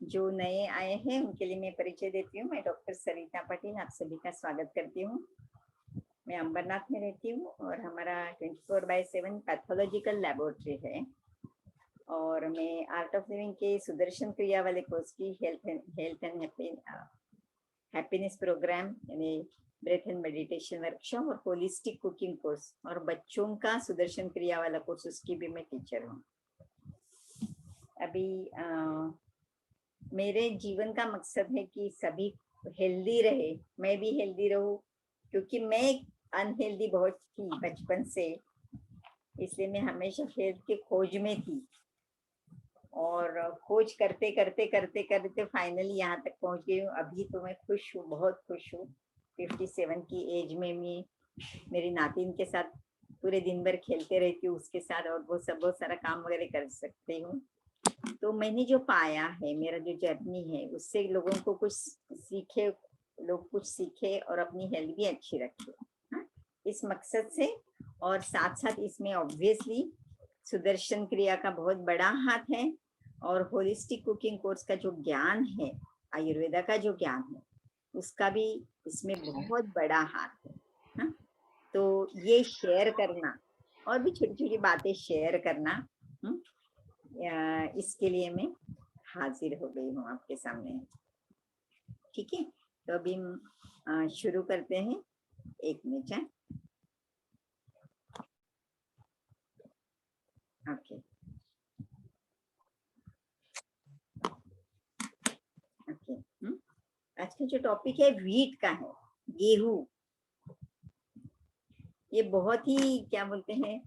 जो नए आए हैं उनके लिए मैं परिचय देती हूँ। मैं डॉक्टर सरिता पटेल आप सभी का स्वागत करती हूँ। मैं अंबरनाथ में रहती हूँ और हमारा 24/7 पैथोलॉजिकल लेबोरेटरी है और मैं आर्ट ऑफ लिविंग के सुदर्शन क्रिया वाले कोर्स की हेल्थ एंड हैप्पीनेस प्रोग्राम यानी ब्रेथ एंड मेडिटेशन वर्कशॉप और होलिस्टिक कुकिंग कोर्स और बच्चों का सुदर्शन क्रिया वाला कोर्स उसकी भी मैं टीचर हूँ। अभी मेरे जीवन का मकसद है कि सभी हेल्दी रहे, मैं भी हेल्दी रहूं, क्योंकि मैं अनहेल्दी बहुत थी बचपन से, इसलिए मैं हमेशा हेल्थ के खोज में थी और खोज करते करते करते करते फाइनली यहाँ तक पहुँच गई हूँ। अभी तो मैं खुश हूँ, बहुत खुश हूँ। 57 की एज में मैं मेरी नातिन के साथ पूरे दिन भर खेलते रहती हूँ उसके साथ और बहुत सारा काम वगैरह कर सकती हूँ। तो मैंने जो पाया है, मेरा जो जर्नी है, उससे लोगों को कुछ सीखे, लोग कुछ सीखे और अपनी हेल्थ भी अच्छी रखे, हाँ? इस मकसद से और साथ साथ इसमें ऑब्वियसली सुदर्शन क्रिया का बहुत बड़ा हाथ है और होलिस्टिक कुकिंग कोर्स का जो ज्ञान है, आयुर्वेदा का जो ज्ञान है, उसका भी इसमें बहुत बड़ा हाथ है, हाँ? तो ये शेयर करना और भी छोटी छोटी बातें शेयर करना, इसके लिए मैं हाजिर हो गई हूँ आपके सामने। ठीक है, तो अभी हम शुरू करते हैं। एक मिनट है। Okay okay. आज का जो टॉपिक है व्हीट का है, गेहूं। ये बहुत ही क्या बोलते हैं,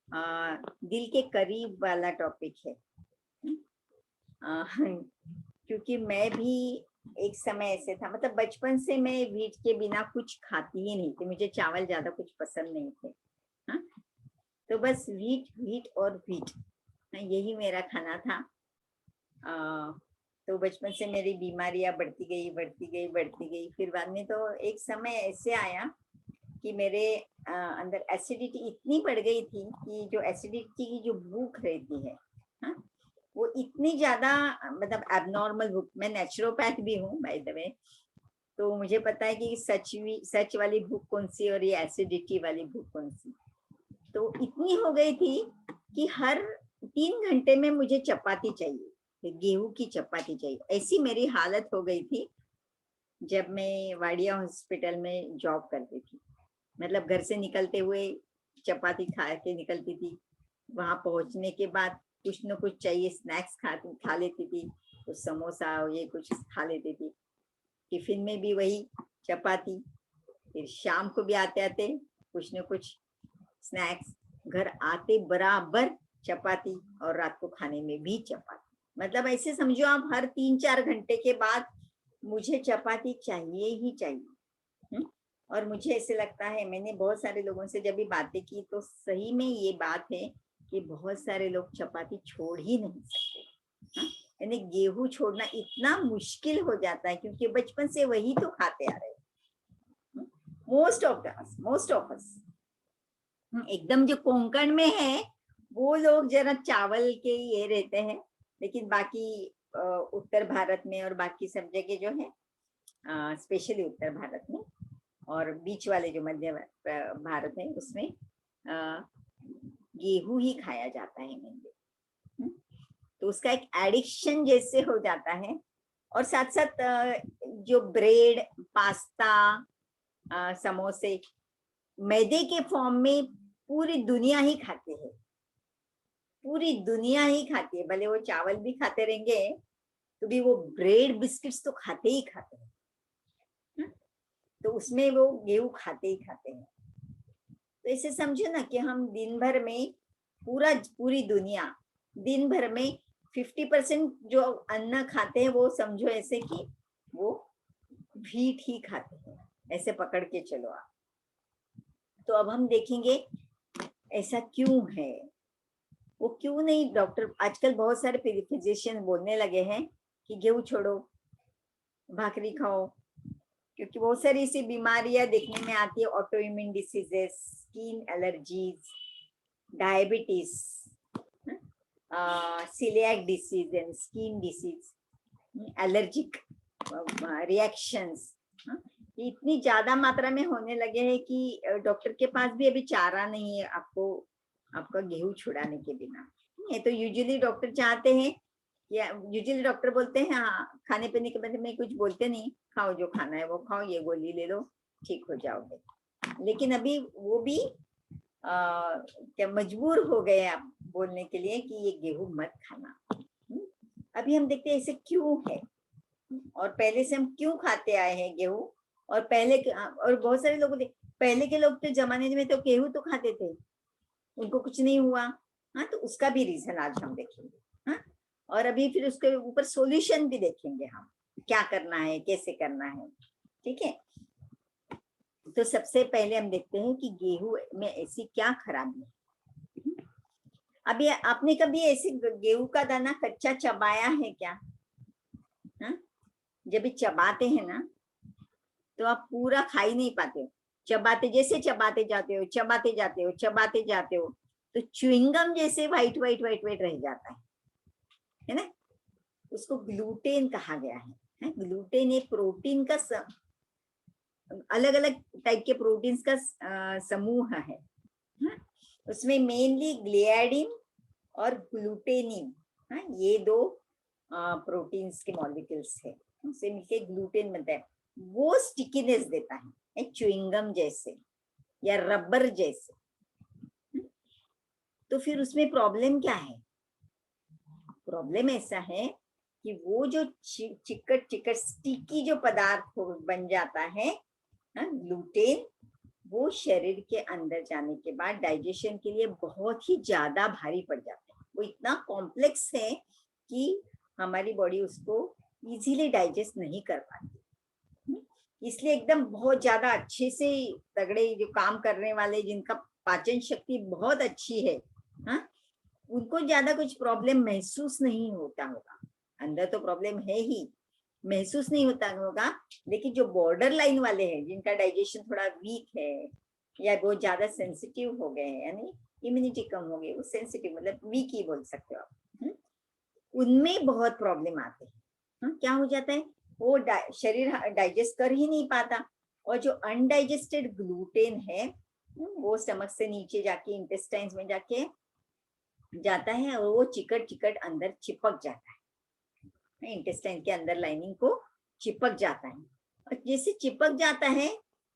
दिल के करीब वाला टॉपिक है। क्योंकि मैं भी एक समय ऐसे था, मतलब बचपन से मैं व्हीट के बिना कुछ खाती ही नहीं थी, मुझे चावल ज्यादा कुछ पसंद नहीं थे, हाँ? तो बस व्हीट व्हीट और व्हीट, यही मेरा खाना था। तो बचपन से मेरी बीमारियां बढ़ती गई बढ़ती गई बढ़ती गई। फिर बाद में तो एक समय ऐसे आया कि मेरे अंदर एसिडिटी इतनी बढ़ गई थी कि जो एसिडिटी की जो भूख रहती है, हाँ, वो इतनी ज्यादा, मतलब एबनॉर्मल भूख। मैं नेचुरोपैथ भी हूँ बाय द वे, तो मुझे पता है कि सच वाली भूख कौन सी और ये एसिडिटी वाली भूख कौन सी। तो इतनी हो गई थी कि हर 3 घंटे में मुझे चपाती चाहिए, गेहूं की चपाती चाहिए। ऐसी मेरी हालत हो गई थी जब मैं वाडिया हॉस्पिटल में जॉब करती थी। मतलब घर से निकलते हुए चपाती खा के निकलती थी, वहां पहुंचने के बाद कुछ न कुछ चाहिए, स्नैक्स खा लेती थी, कुछ समोसा ये कुछ खा लेती थी। टिफिन में भी वही चपाती, फिर शाम को भी आते आते कुछ न कुछ स्नैक्स, घर आते बराबर चपाती और रात को खाने में भी चपाती। मतलब ऐसे समझो आप, हर 3-4 घंटे के बाद मुझे चपाती चाहिए ही चाहिए। और मुझे ऐसे लगता है, मैंने बहुत सारे लोगों से जब भी बातें की तो सही में ये बात है कि बहुत सारे लोग चपाती छोड़ ही नहीं सकते, हाँ? यानी गेहूं छोड़ना इतना मुश्किल हो जाता है क्योंकि बचपन से वही तो खाते आ रहे हैं मोस्ट ऑफ अस। एकदम जो कोंकण में है वो लोग जरा चावल के ये रहते हैं, लेकिन बाकी उत्तर भारत में और बाकी सब जगह जो है, स्पेशली उत्तर भारत में और बीच वाले जो मध्य भारत है, उसमें गेहूं ही खाया जाता है मेनली। तो उसका एक एडिक्शन जैसे हो जाता है। और साथ साथ जो ब्रेड, पास्ता, समोसे मैदे के फॉर्म में पूरी दुनिया ही खाती है, पूरी दुनिया ही खाती है। भले वो चावल भी खाते रहेंगे तो भी वो ब्रेड बिस्किट्स तो खाते ही खाते हैं, तो उसमें वो गेहूं खाते ही खाते हैं। तो ऐसे समझो ना कि हम दिन भर में पूरी दुनिया दिन भर में 50% जो अन्न खाते हैं वो समझो ऐसे कि वो व्हीट ही खाते हैं, ऐसे पकड़ के चलो आप। तो अब हम देखेंगे ऐसा क्यों है, वो क्यों नहीं। डॉक्टर आजकल बहुत सारे फिजिशियन बोलने लगे हैं कि गेहूं छोड़ो, भाकरी खाओ, क्योंकि बहुत सारी ऐसी बीमारियां देखने में आती है, auto immune diseases, skin allergies, diabetes, coeliac disease and skin disease. Allergic reactions इतनी ज्यादा मात्रा में होने लगे हैं कि डॉक्टर के पास भी अभी चारा नहीं है आपको आपका गेहूं छुड़ाने के बिना। ये तो यूजुअली डॉक्टर चाहते हैं या यूजुअली डॉक्टर बोलते हैं हाँ खाने पीने के बारे में कुछ बोलते नहीं, खाओ जो खाना है वो खाओ, ये गोली ले लो ठीक हो जाओगे। लेकिन अभी वो भी क्या मजबूर हो गए आप बोलने के लिए कि ये गेहूं मत खाना। अभी हम देखते हैं ऐसे क्यों है, और पहले से हम क्यों खाते आए हैं गेहूं। और पहले और बहुत सारे लोग पहले के लोग तो जमाने में तो गेहूं तो खाते थे, उनको कुछ नहीं हुआ। हाँ, तो उसका भी रीजन आज हम देखेंगे। हाँ, और अभी फिर उसके ऊपर सॉल्यूशन भी देखेंगे हम, क्या करना है कैसे करना है। ठीक है, तो सबसे पहले हम देखते हैं कि गेहूं में ऐसी क्या खराबी है। अभी आपने कभी ऐसे गेहूं का दाना कच्चा चबाया है क्या? हाँ, जब भी चबाते हैं ना तो आप पूरा खा ही नहीं पाते हो, चबाते जैसे चबाते जाते हो चबाते जाते हो चबाते जाते हो तो च्युइंगम जैसे वाइट वाइट वाइट वाइट रह जाता है ना। उसको ग्लूटेन कहा गया है। ग्लूटेन एक प्रोटीन का अलग अलग टाइप के प्रोटीन्स का समूह है। उसमें मेनली ग्लियाडिन और ग्लूटेनिन, ये दो प्रोटीन्स के मॉलिक्यूल्स है, उससे मिलके ग्लूटेन बनता है। वो स्टिकीनेस देता है च्युइंगम जैसे या रबर जैसे। तो फिर उसमें प्रॉब्लम क्या है? प्रॉब्लम ऐसा है कि वो जो चिकट चिकट स्टिकी जो पदार्थ बन जाता है ग्लूटेन, वो शरीर के अंदर जाने के बाद डाइजेशन के लिए बहुत ही ज्यादा भारी पड़ जाता है। वो इतना कॉम्प्लेक्स है कि हमारी बॉडी उसको इजीली डाइजेस्ट नहीं कर पाती। इसलिए एकदम बहुत ज्यादा अच्छे से तगड़े जो काम करने वाले जिनका पाचन शक्ति बहुत अच्छी है, हाँ, उनको ज्यादा कुछ प्रॉब्लम महसूस नहीं होता होगा। अंदर तो प्रॉब्लम है ही, महसूस नहीं होता होगा। लेकिन जो बॉर्डर लाइन वाले हैं जिनका डाइजेशन थोड़ा वीक है या बहुत ज्यादा सेंसिटिव हो गए हैं, यानी इम्यूनिटी कम हो गई, वो सेंसिटिव मतलब वीक ही बोल सकते हो आप, उनमें बहुत प्रॉब्लम आते हैं। क्या हो जाता है, वो शरीर डाइजेस्ट कर ही नहीं पाता, और जो अनडाइजेस्टेड ग्लूटेन है वो स्टमक से नीचे जाके इंटेस्टाइन्स में जाके जाता है और वो चिकट चिकट अंदर चिपक जाता है, इंटेस्टाइन के अंदर लाइनिंग को चिपक जाता है। और जैसे चिपक जाता है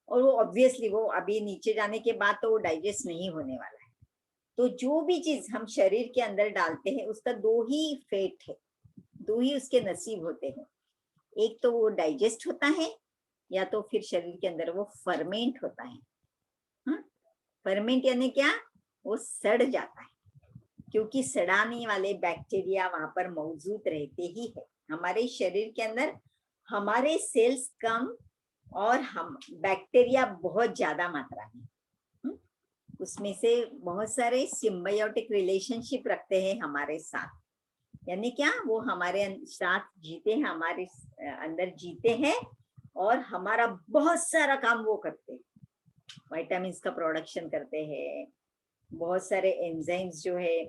और वो ऑब्वियसली वो अभी नीचे जाने के बाद तो वो डाइजेस्ट नहीं होने वाला है। तो जो भी चीज हम शरीर के अंदर डालते हैं उसका दो ही फेट है, दो ही उसके नसीब होते हैं। एक तो वो डाइजेस्ट होता है या तो फिर शरीर के अंदर वो फर्मेंट होता है। फर्मेंट यानी क्या, वो सड़ जाता है, क्योंकि सड़ाने वाले बैक्टीरिया वहां पर मौजूद रहते ही है। हमारे शरीर के अंदर हमारे सेल्स कम और हम बैक्टीरिया बहुत ज्यादा मात्रा में, उसमें से बहुत सारे सिम्बायोटिक रिलेशनशिप रखते हैं हमारे साथ। यानी क्या, वो हमारे साथ जीते हैं, हमारे अंदर जीते हैं और हमारा बहुत सारा काम वो करते हैं। विटामिन्स का प्रोडक्शन करते हैं, बहुत सारे एंजाइम्स जो है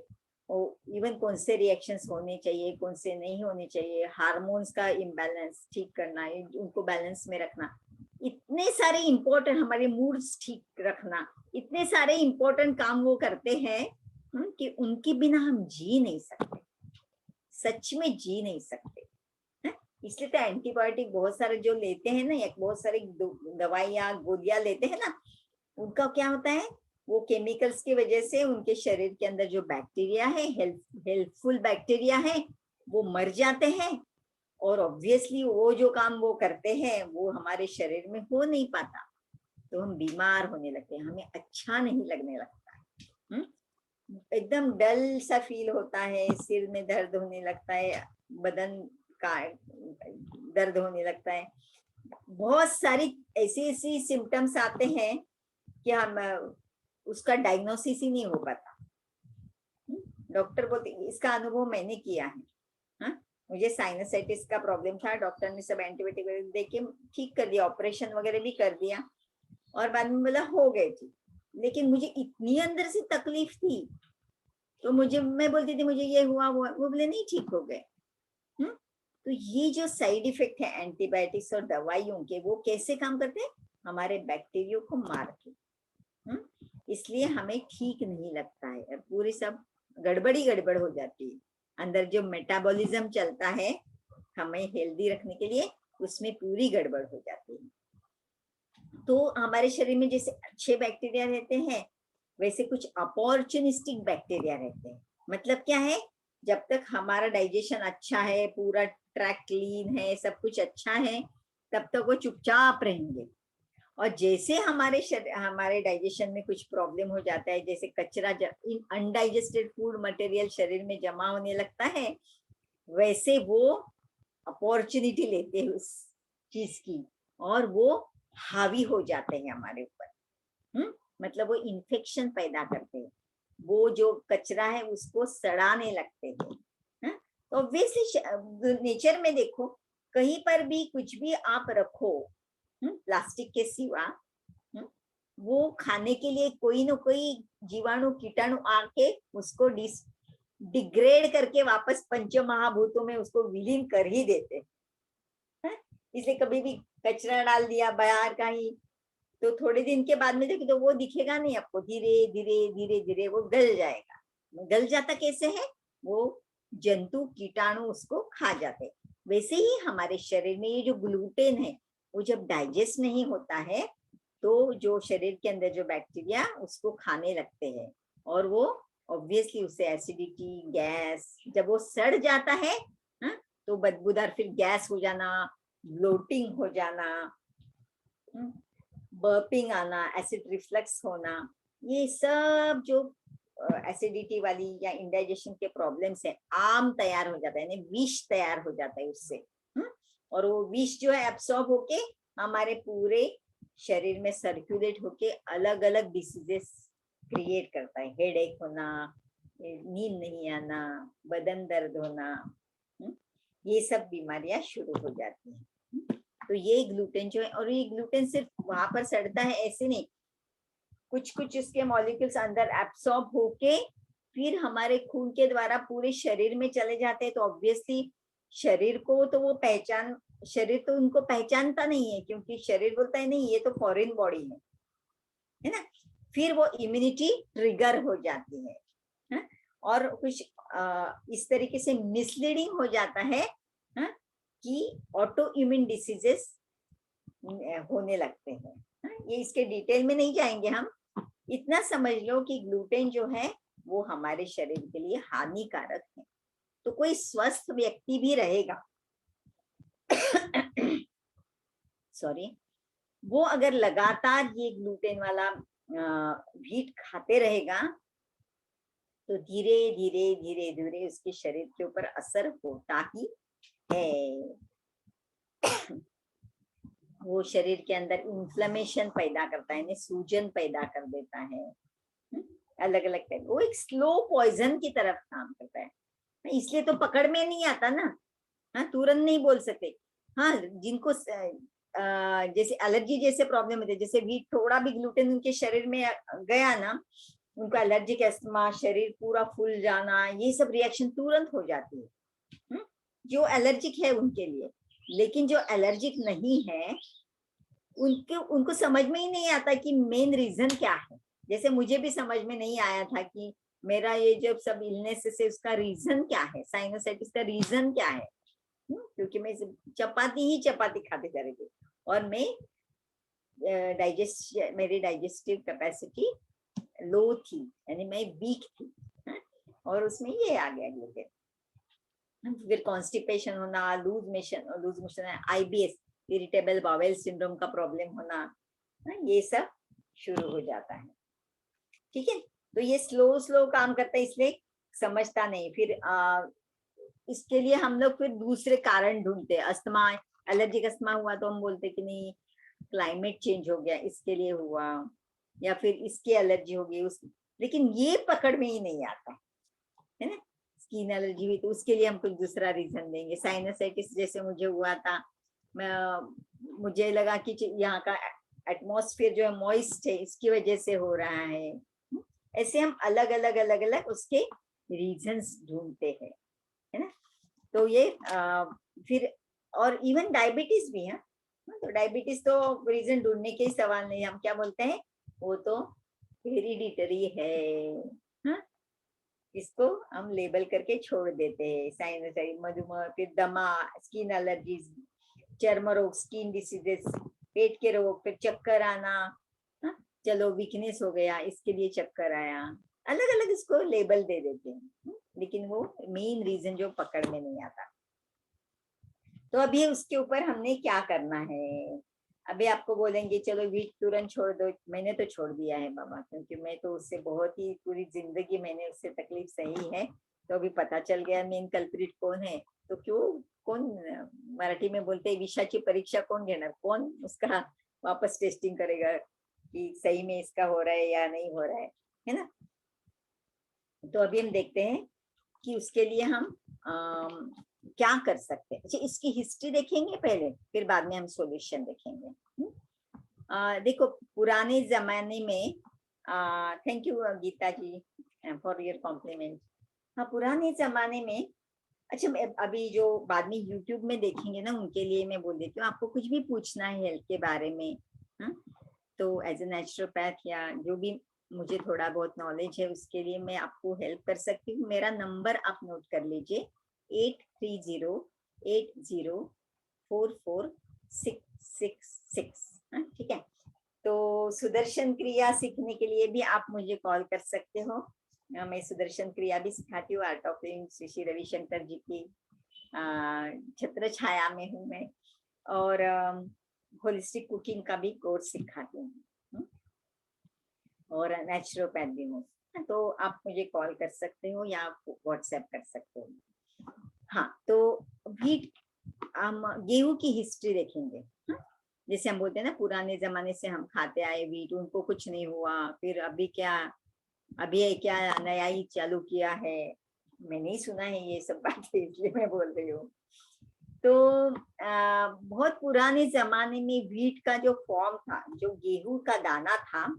वो इवन कौन से रिएक्शंस होने चाहिए कौन से नहीं होने चाहिए, हार्मोन्स का इम्बैलेंस ठीक करना, उनको बैलेंस में रखना, इतने सारे इम्पोर्टेंट, हमारे मूड्स ठीक रखना, इतने सारे इम्पोर्टेंट काम वो करते हैं कि उनके बिना हम जी नहीं सकते, सच में जी नहीं सकते। इसलिए तो एंटीबायोटिक बहुत सारे जो लेते हैं ना, या बहुत सारी दवाइयाँ गोलियां लेते हैं ना, उनका क्या होता है, वो केमिकल्स की वजह से उनके शरीर के अंदर जो बैक्टीरिया है, हेल्पफुल बैक्टीरिया है, वो मर जाते हैं। और ऑब्वियसली वो जो काम वो करते हैं वो हमारे शरीर में हो नहीं पाता, तो हम बीमार होने लगते हैं, हमें अच्छा नहीं लगने लगता, एकदम डल सा फील होता है, सिर में दर्द होने लगता है, बदन का दर्द होने लगता है, बहुत सारी ऐसी ऐसी सिम्टम्स आते हैं कि हम उसका डायग्नोसिस ही नहीं हो पाता। डॉक्टर बोलते, इसका अनुभव मैंने किया है। मुझे साइनसाइटिस का प्रॉब्लम था, डॉक्टर ने सब एंटीबायोटिक दे के ठीक कर दिया, ऑपरेशन वगैरह भी कर दिया और बाद में बोला हो गए थी। लेकिन मुझे इतनी अंदर से तकलीफ थी, तो मैं बोलती थी मुझे ये हुआ वो बोले नहीं ठीक हो गए। तो ये जो साइड इफेक्ट है एंटीबायोटिक्स और दवाइयों के, वो कैसे काम करते हैं? हमारे बैक्टीरिया को मार के। इसलिए हमें ठीक नहीं लगता है और पूरी सब गड़बड़ हो जाती है। अंदर जो मेटाबॉलिज्म चलता है हमें हेल्दी रखने के लिए, उसमें पूरी गड़बड़ हो जाती है। तो हमारे शरीर में जैसे अच्छे बैक्टीरिया रहते हैं, वैसे कुछ अपॉर्चुनिस्टिक बैक्टीरिया रहते हैं। मतलब क्या है? जब तक हमारा डाइजेशन अच्छा है, पूरा ट्रैक क्लीन है, सब कुछ अच्छा है, तब तक वो चुपचाप रहेंगे। और जैसे हमारे डाइजेशन में कुछ प्रॉब्लम हो जाता है, जैसे कचरा अनडाइजेस्टेड फूड मटेरियल शरीर में जमा होने लगता है, वैसे वो अपॉर्चुनिटी लेते हैं उस चीज की और वो हावी हो जाते हैं हमारे ऊपर। मतलब वो इन्फेक्शन पैदा करते हैं, वो जो कचरा है उसको सड़ाने लगते हैं। तो ऑब्वियसली नेचर में देखो, कहीं पर भी कुछ भी आप रखो प्लास्टिक के सिवा, वो खाने के लिए कोई ना कोई जीवाणु कीटाणु आके उसको डिग्रेड करके वापस पंच महाभूतों में उसको विलीन कर ही देते हैं। इसलिए कभी भी कचरा डाल दिया बाहर कहीं, तो थोड़े दिन के बाद में देखो तो वो दिखेगा नहीं आपको, धीरे धीरे धीरे धीरे वो गल जाएगा। गल जाता कैसे है? वो जंतु कीटाणु उसको खा जाते। वैसे ही हमारे शरीर में ये जो ग्लूटेन है, वो जब डाइजेस्ट नहीं होता है तो जो शरीर के अंदर जो बैक्टीरिया उसको खाने लगते हैं और वो ऑब्वियसली उससे एसिडिटी, गैस, जब वो सड़ जाता है तो बदबूदार, फिर गैस हो जाना, ब्लोटिंग हो जाना, बर्पिंग आना, एसिड रिफ्लक्स होना, ये सब जो एसिडिटी वाली या इंडाइजेशन के प्रॉब्लम्स है, आम तैयार हो जाता है, विष तैयार हो जाता है उससे। और वो विष जो है एब्सॉर्ब होके हमारे पूरे शरीर में सर्कुलेट होके अलग अलग डिसीजेस क्रिएट करता है। हेडेक होना, नींद नहीं आना, बदन दर्द होना, ये सब बीमारियां शुरू हो जाती हैं। तो ये ग्लूटेन जो है, और ये ग्लूटेन सिर्फ वहां पर सड़ता है ऐसे नहीं, कुछ कुछ इसके मॉलिक्यूल्स अंदर एब्सॉर्ब होके फिर हमारे खून के द्वारा पूरे शरीर में चले जाते हैं। तो ऑब्वियसली शरीर को तो वो शरीर तो उनको पहचानता नहीं है, क्योंकि शरीर बोलता है नहीं ये तो फॉरेन बॉडी है ना। फिर वो इम्यूनिटी ट्रिगर हो जाती है और कुछ इस तरीके से मिसलीडिंग हो जाता है कि ऑटो इम्यून डिसीजेस होने लगते हैं। ये इसके डिटेल में नहीं जाएंगे हम, इतना समझ लो कि ग्लूटेन जो है वो हमारे शरीर के लिए हानिकारक है। तो कोई स्वस्थ व्यक्ति भी रहेगा सॉरी, वो अगर लगातार ये ग्लूटेन वाला व्हीट खाते रहेगा तो धीरे धीरे धीरे धीरे उसके शरीर के ऊपर असर होता ही है। वो शरीर के अंदर इन्फ्लेमेशन पैदा करता है, सूजन पैदा कर देता है, अलग अलग टाइप। वो एक स्लो पॉइजन की तरफ काम करता है, इसलिए तो पकड़ में नहीं आता ना। तुरंत नहीं बोल सकते। हाँ, जिनको जैसे एलर्जी जैसे प्रॉब्लम होते, जैसे भी थोड़ा भी ग्लूटेन उनके शरीर में गया ना, उनका एलर्जिक अस्थमा, शरीर पूरा फूल जाना, ये सब रिएक्शन तुरंत हो जाती है जो एलर्जिक है उनके लिए। लेकिन जो एलर्जिक नहीं है उनको समझ में ही नहीं आता कि मेन रीजन क्या है। जैसे मुझे भी समझ में नहीं आया था कि मेरा ये जब सब इलनेस है उसका रीजन क्या है, साइनोसाइटिस का रीजन क्या है, क्योंकि मैं चपाती खाते जा रही थी और मैं मेरी डाइजेस्टिव कैपेसिटी लो थी, यानी मैं वीक थी और उसमें ये आ गया ग्लूटेन। फिर कॉन्स्टिपेशन होना, loose motion, IBS, irritable bowel syndrome का प्रॉब्लम होना, ये सब शुरू हो जाता है। ठीक है, तो ये स्लो काम करता है, इसलिए समझता नहीं। फिर इसके लिए हम लोग फिर दूसरे कारण ढूंढते हैं। अस्थमा, एलर्जिक अस्थमा हुआ तो हम बोलते कि नहीं क्लाइमेट चेंज हो गया इसके लिए हुआ, या फिर इसकी एलर्जी हो गई लेकिन ये पकड़ में ही नहीं आता है ना। स्किन एलर्जी हुई तो उसके लिए हम कुछ दूसरा रीजन देंगे। साइनसाइटिस जैसे मुझे हुआ था, मुझे लगा कि यहाँ का एटमॉस्फेयर जो है मॉइस्ट है, इसकी वजह से हो रहा है। ऐसे हम अलग अलग उसके रीजंस ढूंढते हैं, है ना। तो ये फिर और इवन डायबिटीज भी है। तो डायबिटीज तो रीजन ढूंढने के ही सवाल नहीं, हम क्या बोलते हैं, वो तो हेरिडिटरी है। हाँ? इसको हम लेबल करके छोड़ देते हैं। साइनसाइड, मधुमेह, फिर दमा, स्किन एलर्जीज, चर्म रोग, स्किन डिसीजेस, पेट के रोग, फिर चक्कर आना। हाँ? चलो वीकनेस हो गया, इसके लिए चक्कर आया, अलग अलग इसको लेबल दे देते हैं। लेकिन वो मेन रीजन जो पकड़ में नहीं आता। तो अभी उसके ऊपर हमने क्या करना है, अभी आपको बोलेंगे चलो वीट तुरंत छोड़ दो। मैंने तो छोड़ दिया है बाबा, क्योंकि मैं तो उससे बहुत ही पूरी जिंदगी मैंने उससे तकलीफ सही है। तो अभी पता चल गया मेन कल्प्रिट कौन है। तो क्यों, कौन, मराठी में बोलते हैं विषाची परीक्षा कोण घेणार, कौन उसका वापस टेस्टिंग करेगा कि सही में इसका हो रहा है या नहीं हो रहा है ना। तो अभी हम देखते हैं कि उसके लिए हम क्या कर सकते हैं। अच्छा, इसकी हिस्ट्री देखेंगे पहले, फिर बाद में हम सॉल्यूशन देखेंगे। देखो पुराने जमाने में, thank you Geeta ji for your compliment. हाँ, पुराने जमाने में, अच्छा अभी जो बाद में यूट्यूब में देखेंगे ना, उनके लिए मैं बोल देती हूँ, आपको कुछ भी पूछना है हेल्थ के बारे में, हाँ, तो एज ए नेचुरोपैथ या जो भी मुझे थोड़ा बहुत नॉलेज है उसके लिए मैं आपको हेल्प कर सकती हूँ। मेरा नंबर आप नोट कर लीजिए, 8308044666। ठीक है। तो सुदर्शन क्रिया सीखने के लिए भी आप मुझे कॉल कर सकते हो। मैं सुदर्शन क्रिया भी सिखाती हूँ, art of living Shri Shri Ravishankar ji की छत्र छाया में हूँ मैं। और होलिस्टिक कुकिंग का भी कोर्स सिखाती हूँ, और नेचुरोपैथ भी हूँ। तो आप मुझे कॉल कर सकते हो या व्हाट्सएप कर सकते हो। हाँ, तो व्हीट, हम गेहूं की हिस्ट्री देखेंगे। हाँ? जैसे हम बोलते हैं ना, पुराने जमाने से हम खाते आए व्हीट, उनको कुछ नहीं हुआ, फिर अभी क्या, अभी क्या नया ही चालू किया है। मैंने ही सुना है ये सब बातें, इसलिए मैं बोल रही हूँ। तो बहुत पुराने जमाने में व्हीट का जो फॉर्म था, जो गेहूं का दाना था,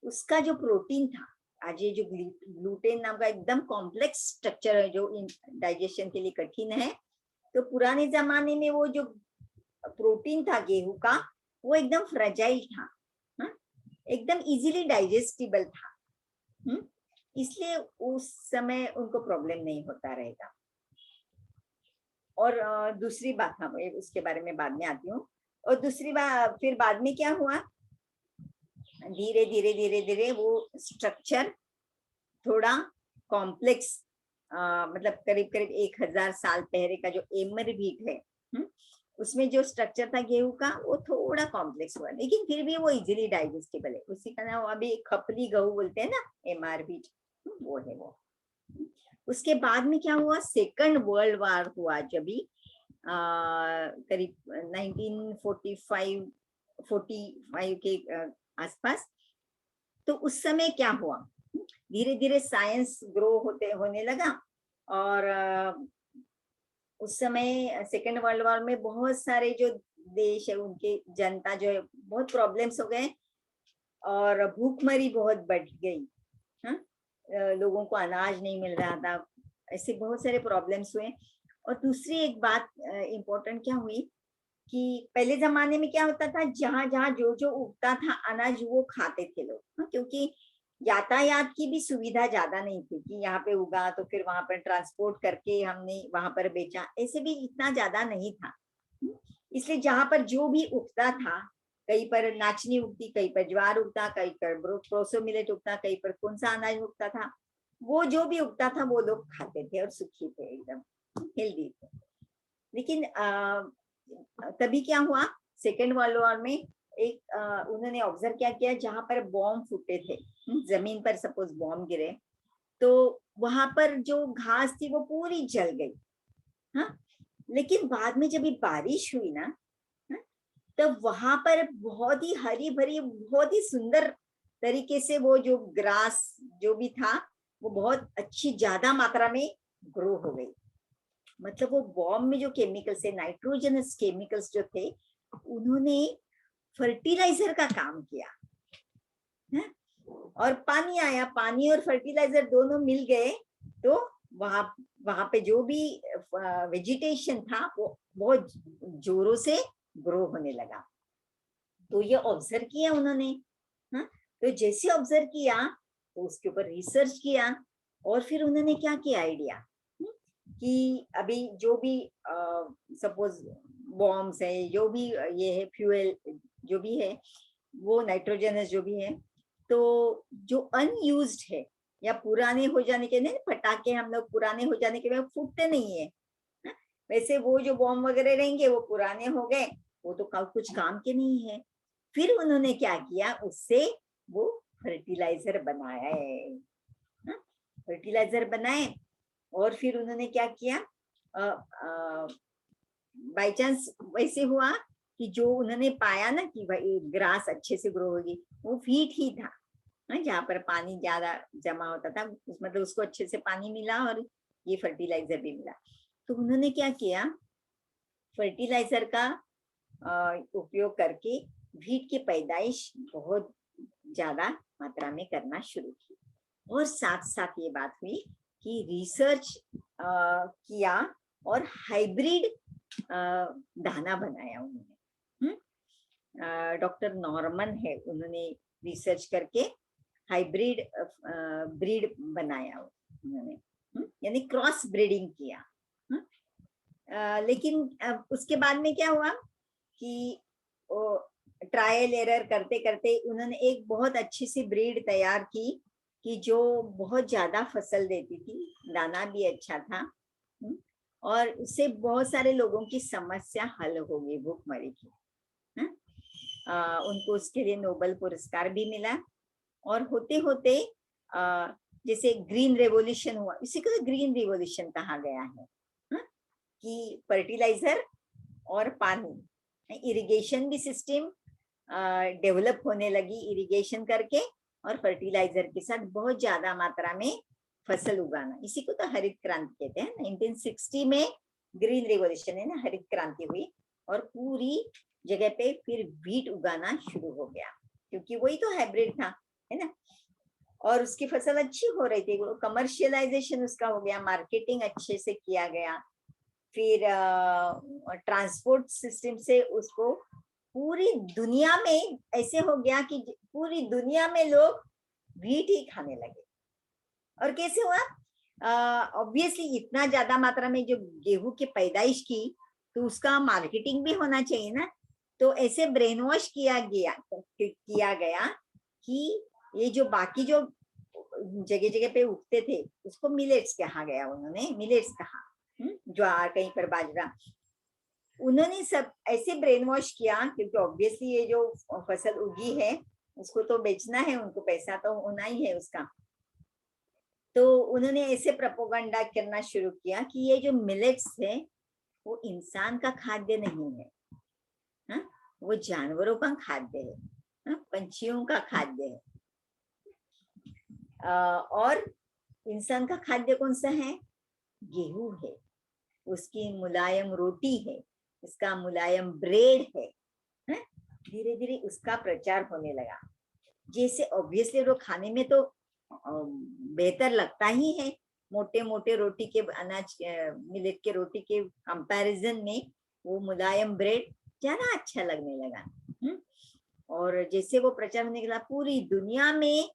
उसका जो प्रोटीन था, आज ये जो ग्लूटेन नाम का एकदम कॉम्प्लेक्स स्ट्रक्चर है जो डाइजेशन के लिए कठिन है। तो पुराने जमाने में वो जो प्रोटीन था गेहूं का, वो एकदम फ्रेजाइल था, एकदम इजीली डाइजेस्टिबल था। इसलिए उस समय उनको प्रॉब्लम नहीं होता रहेगा। और दूसरी बात, हाँ उसके बारे में बाद में आती हूँ। और दूसरी बात, फिर बाद में क्या हुआ, धीरे धीरे धीरे धीरे वो स्ट्रक्चर थोड़ा कॉम्प्लेक्स, मतलब करीब करीब 1000 साल पहले का जो एमर व्हीट है, उसमें जो स्ट्रक्चर था गेहूं का, वो थोड़ा कॉम्प्लेक्स हुआ, लेकिन फिर भी वो इजीली डाइजेस्टेबल है। उसी का नाम अभी खपली गेहूं बोलते हैं ना, एमआर व्हीट, वो है वो। उसके बाद में क्या हुआ, सेकंड वर्ल्ड वार हुआ जब भी करीब 1945 के आसपास। तो उस समय क्या हुआ, धीरे धीरे साइंस ग्रो होने लगा। और उस समय सेकेंड वर्ल्ड वॉर में बहुत सारे जो देश है, उनके जनता जो है बहुत प्रॉब्लम्स हो गए, और भूखमरी बहुत बढ़ गई। हाँ, लोगों को अनाज नहीं मिल रहा था, ऐसे बहुत सारे प्रॉब्लम्स हुए। और दूसरी एक बात इम्पोर्टेंट क्या हुई, कि पहले जमाने में क्या होता था, जहां जहां जो जो उगता था अनाज, वो खाते थे लोग, क्योंकि यातायात की भी सुविधा ज्यादा नहीं थी कि यहाँ पे उगा तो फिर वहां पर ट्रांसपोर्ट करके हमने वहां पर बेचा, ऐसे भी इतना ज्यादा नहीं था। इसलिए जहां पर जो भी उगता था, कहीं पर नाचनी उगती, कहीं पर ज्वार उगता, कहीं पर प्रोसो मिलेट उगता, कहीं पर कौन सा अनाज उगता था, वो जो भी उगता था वो लोग खाते थे और सुखी थे, एकदम हेल्दी थे। लेकिन तभी क्या हुआ, सेकेंड वर्ल्ड वॉर में एक उन्होंने ऑब्जर्व क्या किया, जहां पर बॉम्ब फूटे थे, जमीन पर सपोज बॉम्ब गिरे, तो वहां पर जो घास थी वो पूरी जल गई। हाँ, लेकिन बाद में जब बारिश हुई ना, तब वहां पर बहुत ही हरी भरी, बहुत ही सुंदर तरीके से वो जो ग्रास जो भी था, वो बहुत अच्छी ज्यादा मात्रा में ग्रो हो गई। मतलब वो बॉम्ब में जो केमिकल्स है, नाइट्रोजनस केमिकल्स जो थे, उन्होंने फर्टिलाइजर का काम किया है? और पानी आया, पानी और फर्टिलाइजर दोनों मिल गए, तो वहां वहां पे जो भी वेजिटेशन था वो बहुत जोरों से ग्रो होने लगा। तो ये ऑब्जर्व किया उन्होंने। हाँ, तो जैसे ऑब्जर्व किया तो उसके ऊपर रिसर्च किया और फिर उन्होंने क्या किया आइडिया कि अभी जो भी सपोज बॉम्ब्स है, जो भी ये है फ्यूल जो भी है, वो नाइट्रोजनस जो भी है, तो जो अनयूज्ड है या पुराने हो जाने के, नहीं पटाखे हम लोग पुराने हो जाने के बाद फूटते नहीं है, हाँ? वैसे वो जो बॉम्ब वगैरह रहेंगे वो पुराने हो गए, वो तो कुछ काम के नहीं है। फिर उन्होंने क्या किया, उससे वो फर्टिलाइजर बनाया है, फर्टिलाइजर बनाए। और फिर उन्होंने क्या किया, बाई चांस वैसे हुआ कि जो उन्होंने पाया ना कि भाई ग्रास अच्छे से ग्रो होगी, वो वीट ही था, जहाँ पर पानी ज्यादा जमा होता था, मतलब उसको अच्छे से पानी मिला और ये फर्टिलाइजर भी मिला। तो उन्होंने क्या किया, फर्टिलाइजर का उपयोग करके वीट की पैदाइश बहुत ज्यादा मात्रा में करना शुरू की। और साथ साथ ये बात हुई कि रिसर्च किया और हाइब्रिड दाना बनाया उन्होंने। डॉक्टर नॉर्मन है, उन्होंने रिसर्च करके हाइब्रिड ब्रीड बनाया उन्होंने, यानी क्रॉस ब्रीडिंग किया। लेकिन उसके बाद में क्या हुआ कि ट्रायल एरर करते करते उन्होंने एक बहुत अच्छी सी ब्रीड तैयार की कि जो बहुत ज्यादा फसल देती थी, दाना भी अच्छा था, और उससे बहुत सारे लोगों की समस्या हल हो गई, भूखमरी की। उनको उसके लिए नोबेल पुरस्कार भी मिला। और होते होते जैसे ग्रीन रेवोल्यूशन हुआ, इसी को ग्रीन रिवोल्यूशन कहा गया है, कि फर्टिलाइजर और पानी, इरिगेशन भी सिस्टम डेवलप होने लगी, इरिगेशन करके और फर्टिलाइजर के साथ बहुत ज्यादा मात्रा में फसल उगाना, इसी को तो हरित क्रांति कहते हैं। 1960 में ग्रीन रिवोल्यूशन है ना, हरित क्रांति हुई और पूरी जगह पे फिर वीट उगाना शुरू हो गया, क्योंकि वही तो हाइब्रिड था, है ना, और उसकी फसल अच्छी हो रही थी। कमर्शियलाइजेशन उसका हो गया, मार्केटिंग अच्छे से किया गया, फिर ट्रांसपोर्ट सिस्टम से उसको पूरी दुनिया में ऐसे हो गया कि पूरी दुनिया में लोग वीट ही खाने लगे। और कैसे हुआ, ऑब्वियसली इतना ज्यादा मात्रा में जो गेहूं की पैदाइश की, तो उसका मार्केटिंग भी होना चाहिए ना। तो ऐसे ब्रेन वॉश किया गया कि ये जो बाकी जो जगह जगह पे उगते थे उसको मिलेट्स कहा गया, उन्होंने मिलेट्स कहा, ज्वार, कहीं पर बाजरा, उन्होंने सब ऐसे ब्रेन वॉश किया, क्योंकि ऑब्वियसली ये जो फसल उगी है उसको तो बेचना है, उनको पैसा तो होना ही है उसका। तो उन्होंने ऐसे प्रोपेगेंडा करना शुरू किया कि ये जो मिलेट्स है वो इंसान का खाद्य नहीं है, वो जानवरों का खाद्य है, पंछियों का खाद्य है। और इंसान का खाद्य कौन सा है, गेहूं है, उसकी मुलायम रोटी है, इसका मुलायम ब्रेड है। धीरे धीरे उसका प्रचार होने लगा। जैसे ऑब्वियसली वो खाने में तो बेहतर लगता ही है, मोटे मोटे रोटी के अनाज मिलेट के रोटी के कंपैरिजन में वो मुलायम ब्रेड ज्यादा अच्छा लगने लगा। और जैसे वो प्रचार होने लगा, पूरी दुनिया में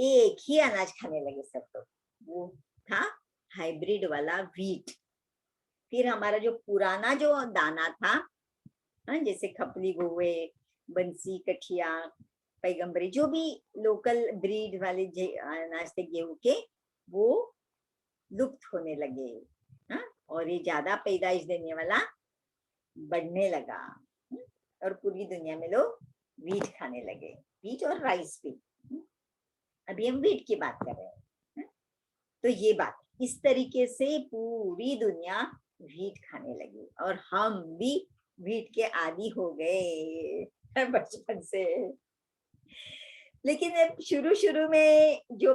एक ही अनाज खाने लगे सब, तो वो था हाइब्रिड वाला वीट। फिर हमारा जो पुराना जो दाना था, जैसे खपली गोवे, बंसी, कठिया, पैगंबरी, जो भी लोकल ब्रीड वाले अनाज थे गेहूं के, वो लुप्त होने लगे। और ये ज्यादा पैदाइश देने वाला बढ़ने लगा, और पूरी दुनिया में लोग वीट खाने लगे, वीट और राइस भी। अभी हम वीट की बात कर रहे हैं। तो ये बात, इस तरीके से पूरी दुनिया वीट खाने लगी और हम भी वीट के आदी हो गए बचपन से। लेकिन शुरू शुरू में जो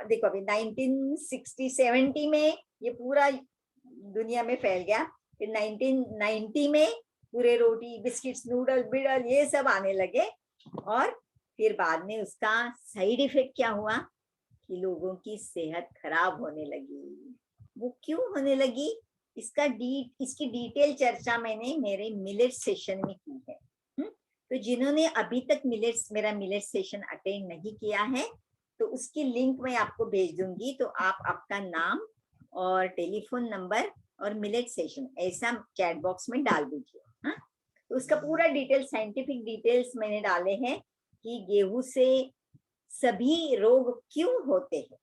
देखो अभी 1960-70 में ये पूरा दुनिया में फैल गया, फिर 1990 में पूरे रोटी, बिस्किट्स, नूडल, बिडल ये सब आने लगे। और फिर बाद में उसका साइड इफेक्ट क्या हुआ कि लोगों की सेहत खराब होने लगी। वो क्यों होने लगी, इसकी डिटेल चर्चा मैंने मेरे मिलेट सेशन में की है। तो जिन्होंने अभी तक मेरा मिलेट सेशन अटेंड नहीं किया है तो उसकी लिंक मैं आपको भेज दूंगी, तो आप आपका नाम और टेलीफोन नंबर और मिलेट सेशन ऐसा चैट बॉक्स में डाल दीजिए। हाँ, तो उसका पूरा डिटेल, साइंटिफिक डिटेल्स मैंने डाले हैं कि गेहूं से सभी रोग क्यों होते हैं।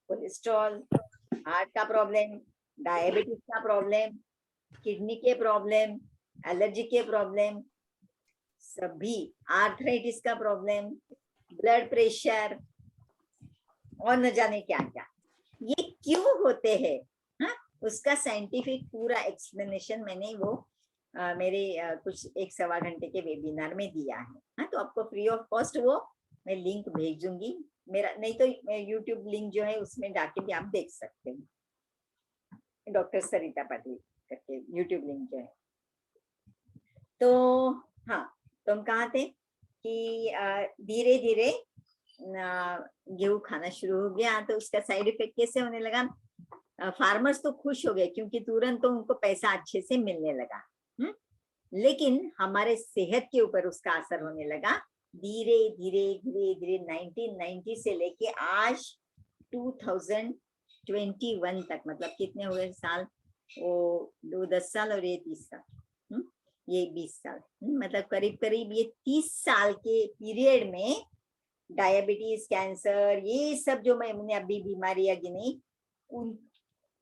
कोलेस्ट्रॉल, हार्ट का प्रॉब्लम, डायबिटीज का प्रॉब्लम, किडनी के प्रॉब्लम, एलर्जी के प्रॉब्लम, सभी, आर्थराइटिस का प्रॉब्लम, ब्लड प्रेशर और न जाने क्या क्या, ये क्यों होते हैं। हाँ, उसका साइंटिफिक पूरा एक्सप्लेनेशन मैंने वो मेरे कुछ 1-1.25 घंटे के वेबिनार में दिया है। हाँ, तो आपको फ्री ऑफ कॉस्ट वो मैं लिंक भेज दूंगी। मेरा नहीं तो यूट्यूब लिंक जो है उसमें जाके भी आप देख सकते हैं, डॉक्टर सरिता पाटिल करके यूट्यूब लिंक जो है। तो हाँ, तो हम कहाँ थे कि धीरे धीरे गेहूं खाना शुरू हो गया। तो उसका साइड इफेक्ट कैसे होने लगा, फार्मर्स तो खुश हो गए क्योंकि तुरंत तो उनको पैसा अच्छे से मिलने लगा। लेकिन हमारे सेहत के ऊपर उसका असर होने लगा धीरे धीरे धीरे धीरे। 1990 से लेके आज 2021 तक, मतलब कितने हुए साल, वो 10 साल और ये 30 साल, ये 20 साल, मतलब करीब करीब ये 30 साल के पीरियड में डायबिटीज, कैंसर, ये सब जो मैंने अभी बीमारियां गिनी,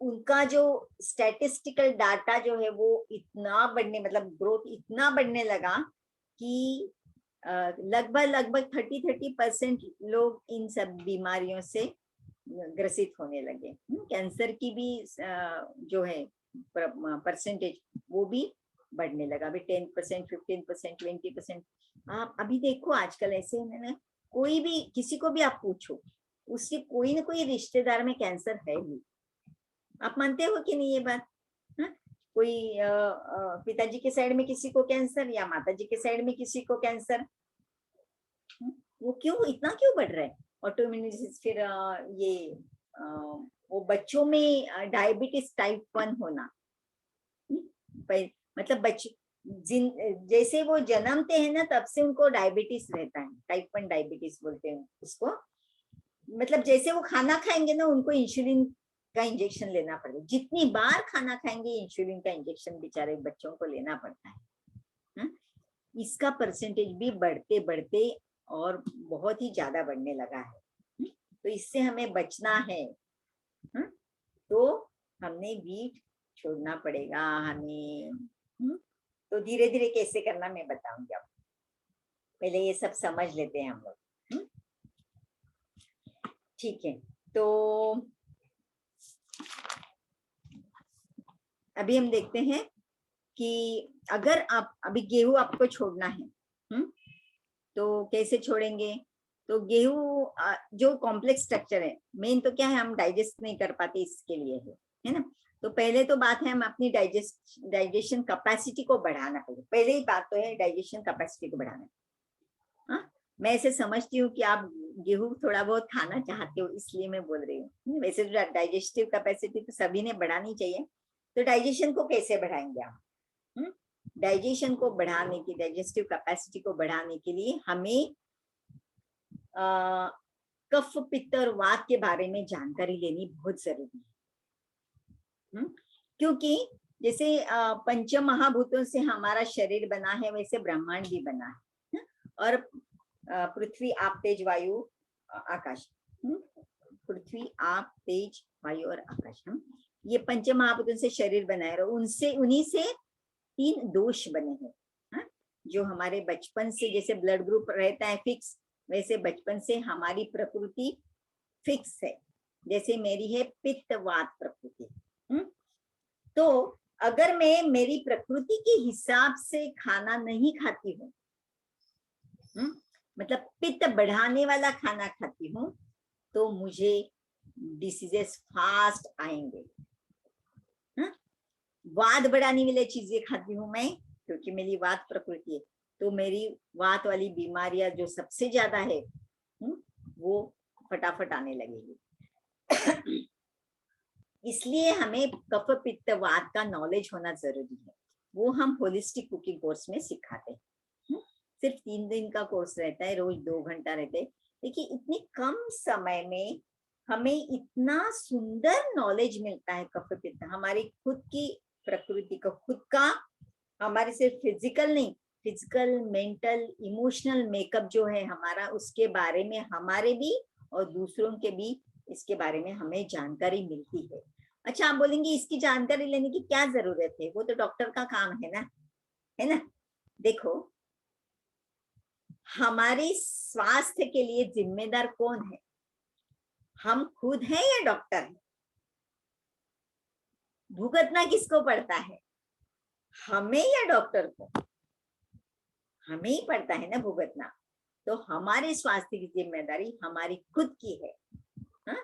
उनका जो स्टैटिस्टिकल डाटा जो है वो इतना बढ़ने, मतलब ग्रोथ इतना बढ़ने लगा कि लगभग 30% लोग इन सब बीमारियों से ग्रसित होने लगे। कैंसर की भी जो है परसेंटेज वो भी बढ़ने लगा, अभी 10%, 15%, 20%। आप अभी देखो आजकल ऐसे ना, कोई भी किसी को भी आप पूछो, उसके कोई ना कोई रिश्तेदार में कैंसर है ही। आप मानते हो कि नहीं ये बात? हा? कोई पिताजी के साइड में किसी को कैंसर या माताजी के साइड में किसी को कैंसर, वो क्यों, इतना क्यों बढ़ रहा है? ऑटोइम्यून डिजीज, फिर ये वो बच्चों में डायबिटीज टाइप 1 होना, मतलब बच्चे जैसे वो जन्मते हैं ना तब से उनको डायबिटीज रहता है, टाइप 1 डायबिटीज बोलते हैं उसको। मतलब जैसे वो खाना खाएंगे ना उनको इंसुलिन का इंजेक्शन लेना पड़ेगा, जितनी बार खाना खाएंगे इंसुलिन का इंजेक्शन बेचारे बच्चों को लेना पड़ता है। इसका परसेंटेज भी बढ़ते बढ़ते और बहुत ही ज्यादा बढ़ने लगा है। तो इससे हमें बचना है। तो हमने वीट छोड़ना पड़ेगा हमें। तो धीरे धीरे कैसे करना मैं बताऊंगी आपको, पहले ये सब समझ लेते हैं हम लोग। ठीक है, तो अभी हम देखते हैं कि अगर आप अभी गेहूं आपको छोड़ना है, तो कैसे छोड़ेंगे? तो गेहूं जो कॉम्प्लेक्स स्ट्रक्चर है, मेन तो क्या है, हम डाइजेस्ट नहीं कर पाते, इसके लिए है ना। तो पहले तो बात है हम अपनी डाइजेशन कैपेसिटी को बढ़ाना पड़ेगा। पहले ही बात तो है डाइजेशन कैपेसिटी को बढ़ाना। हाँ, मैं ऐसे समझती हूँ कि आप गेहूं थोड़ा बहुत खाना चाहते हो इसलिए मैं बोल रही हूँ। वैसे तो डाइजेस्टिव कैपेसिटी तो सभी ने बढ़ानी चाहिए। तो डाइजेशन को कैसे बढ़ाएंगे आप? डाइजेशन को बढ़ाने की, डाइजेस्टिव कैपेसिटी को बढ़ाने के लिए हमें कफ, पित्त और वात के बारे में जानकारी लेनी बहुत जरूरी है। क्योंकि जैसे पंच महाभूतों से हमारा शरीर बना है, वैसे ब्रह्मांड भी बना है। और पृथ्वी, आप, तेज, वायु, आकाश, पृथ्वी, आप, तेज, वायु और आकाश, ये पंच महाभूतों से शरीर बना है। उनसे, उन्हीं से 3 दोष बने हैं। जो हमारे बचपन से, जैसे ब्लड ग्रुप रहता है फिक्स, वैसे बचपन से हमारी प्रकृति फिक्स है। जैसे मेरी है पित्तवात प्रकृति। तो अगर मैं मेरी प्रकृति के हिसाब से खाना नहीं खाती हूँ, मतलब पित्त बढ़ाने वाला खाना खाती हूँ, तो मुझे डिसीजेस फास्ट आएंगे। वात बढ़ाने वाली चीजें खाती हूँ मैं, क्योंकि मेरी वात प्रकृति है, तो मेरी वात वाली बीमारियां जो सबसे ज्यादा है वो फटाफट आने लगेगी। इसलिए हमें कफ पित्त वात का नॉलेज होना जरूरी है। वो हम होलिस्टिक कुकिंग कोर्स में सिखाते हैं। सिर्फ 3 दिन का कोर्स रहता है, रोज 2 घंटा रहते हैं। देखिए इतने कम समय में हमें इतना सुंदर नॉलेज मिलता है कफ पित्त, हमारी खुद की प्रकृति का, खुद का, हमारे सिर्फ फिजिकल नहीं, फिजिकल, मेंटल, इमोशनल मेकअप जो है हमारा, उसके बारे में हमारे भी और दूसरों के भी इसके बारे में हमें जानकारी मिलती है। अच्छा, आप बोलेंगे इसकी जानकारी लेने की क्या जरूरत है, वो तो डॉक्टर का काम है ना, है ना। देखो, हमारे स्वास्थ्य के लिए जिम्मेदार कौन है? हम खुद हैं या डॉक्टर है? भुगतना किसको पड़ता है, हमें या डॉक्टर को? हमें ही पड़ता है ना भुगतना। तो हमारे स्वास्थ्य की जिम्मेदारी हमारी खुद की है। हा?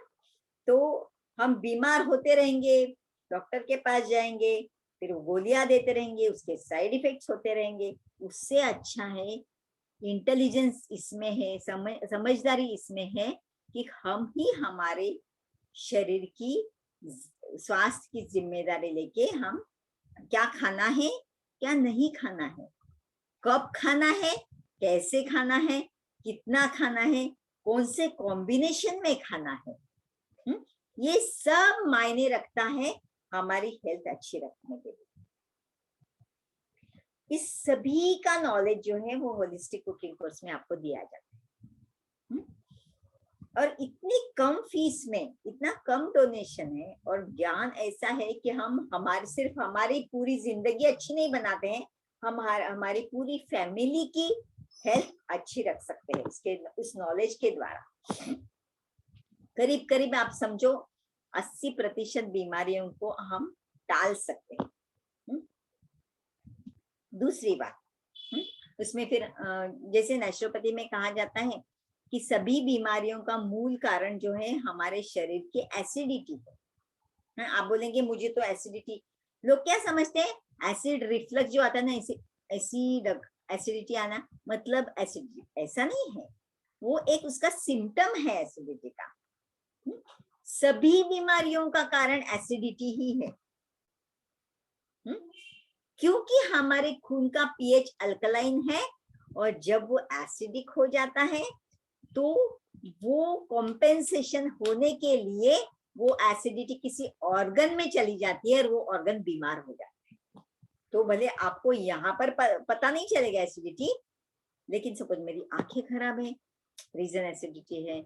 तो हम बीमार होते रहेंगे, डॉक्टर के पास जाएंगे, फिर वो गोलियां देते रहेंगे, उसके साइड इफेक्ट्स होते रहेंगे। उससे अच्छा है, इंटेलिजेंस इसमें है, समझदारी इसमें है कि हम ही हमारे शरीर की स्वास्थ्य की जिम्मेदारी लेके हम क्या खाना है, क्या नहीं खाना है, कब खाना है, कैसे खाना है, कितना खाना है, कौन से कॉम्बिनेशन में खाना है, ये सब मायने रखता है हमारी हेल्थ अच्छी रखने के लिए। इस सभी का नॉलेज जो है वो होलिस्टिक कुकिंग कोर्स में आपको दिया जाता है। और इतनी कम फीस में इतना कम डोनेशन है, और ज्ञान ऐसा है कि हम हमारे सिर्फ हमारी पूरी जिंदगी अच्छी नहीं बनाते हैं, हम हमारी पूरी फैमिली की हेल्थ अच्छी रख सकते हैं इसके, उस नॉलेज के द्वारा। करीब करीब आप समझो 80% बीमारियों को हम टाल सकते हैं। दूसरी बात, उसमें फिर जैसे नेचुरोपैथी में कहा जाता है कि सभी बीमारियों का मूल कारण जो है हमारे शरीर की एसिडिटी है। आप बोलेंगे मुझे तो एसिडिटी, लोग क्या समझते हैं, एसिड रिफ्लक्स जो आता है ना, एसिडिटी आना मतलब एसिडिटी, ऐसा नहीं है। वो एक उसका सिम्टम है एसिडिटी का। सभी बीमारियों का कारण एसिडिटी ही है, क्योंकि हमारे खून का पीएच अल्कलाइन है, और जब वो एसिडिक हो जाता है तो वो कॉम्पेंसेशन होने के लिए वो एसिडिटी किसी ऑर्गन में चली जाती है और वो ऑर्गन बीमार हो जाता है। तो भले आपको यहाँ पर पता नहीं चलेगा एसिडिटी, लेकिन सपोज मेरी आंखें खराब है, रीजन एसिडिटी है,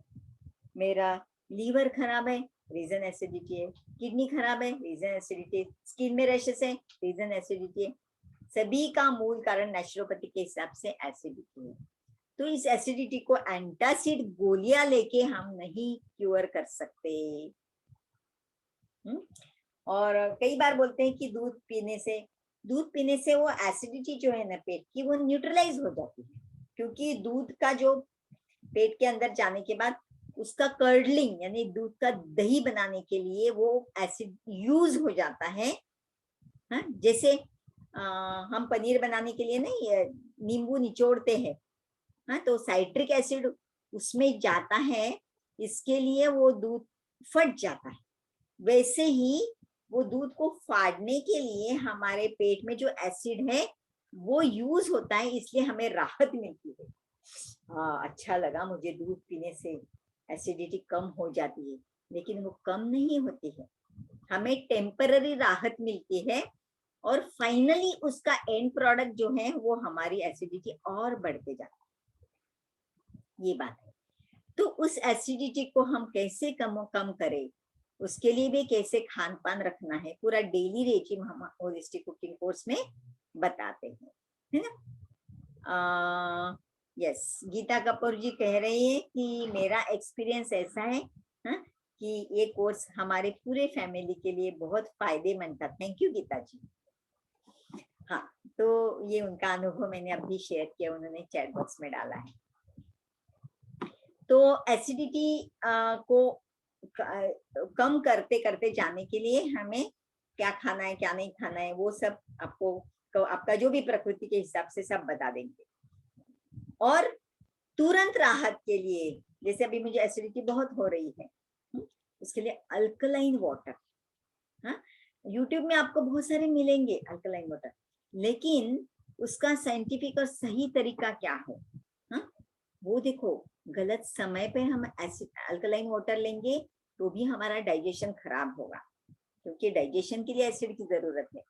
मेरा लीवर खराब है, रीजन एसिडिटी है, किडनी खराब है, रीजन एसिडिटी, स्किन में रैशेस है, रीजन एसिडिटी है। सभी का मूल कारण नेचुरोपैथी के हिसाब से एसिडिटी है। तो इस एसिडिटी को एंटासिड गोलियां लेके हम नहीं क्योर कर सकते। और कई बार बोलते हैं कि दूध पीने से वो एसिडिटी जो है ना पेट की, वो न्यूट्रलाइज हो जाती है, क्योंकि दूध का जो पेट के अंदर जाने के बाद उसका कर्डलिंग यानी दूध का दही बनाने के लिए वो एसिड यूज हो जाता है। जैसे हम पनीर बनाने के लिए नहीं नींबू निचोड़ते हैं, तो साइट्रिक एसिड उसमें जाता है, इसके लिए वो दूध फट जाता है। वैसे ही वो दूध को फाड़ने के लिए हमारे पेट में जो एसिड है वो यूज होता है, इसलिए हमें राहत मिलती है। अच्छा लगा मुझे, दूध पीने से एसिडिटी कम हो जाती है, लेकिन वो कम नहीं होती है, हमें टेम्पररी राहत मिलती है, और फाइनली उसका एंड प्रोडक्ट जो है वो हमारी एसिडिटी और बढ़ते जाती है। ये बात है। तो उस एसिडिटी को हम कैसे कम करें, उसके लिए भी कैसे खान पान रखना है, पूरा डेली रेजिम हम होलिस्टिक कुकिंग कोर्स में बताते हैं, है ना। यस, गीता कपूर जी कह रही है कि मेरा एक्सपीरियंस ऐसा है कि ये कोर्स हमारे पूरे फैमिली के लिए बहुत फायदेमंद था। थैंक यू गीता जी। हाँ, तो ये उनका अनुभव मैंने अभी शेयर किया, उन्होंने चैट बॉक्स में डाला है। तो एसिडिटी को कम करते करते जाने के लिए हमें क्या खाना है क्या नहीं खाना है वो सब आपको, तो आपका जो भी प्रकृति के हिसाब से सब बता देंगे। और तुरंत राहत के लिए, जैसे अभी मुझे एसिडिटी बहुत हो रही है, उसके लिए अल्कलाइन वाटर, यूट्यूब में आपको बहुत सारे मिलेंगे अल्कलाइन वाटर, लेकिन उसका साइंटिफिक और सही तरीका क्या है, हाँ वो देखो। गलत समय पे हम अल्कलाइन वाटर लेंगे तो भी हमारा डाइजेशन खराब होगा, क्योंकि डाइजेशन के लिए एसिड की जरूरत है।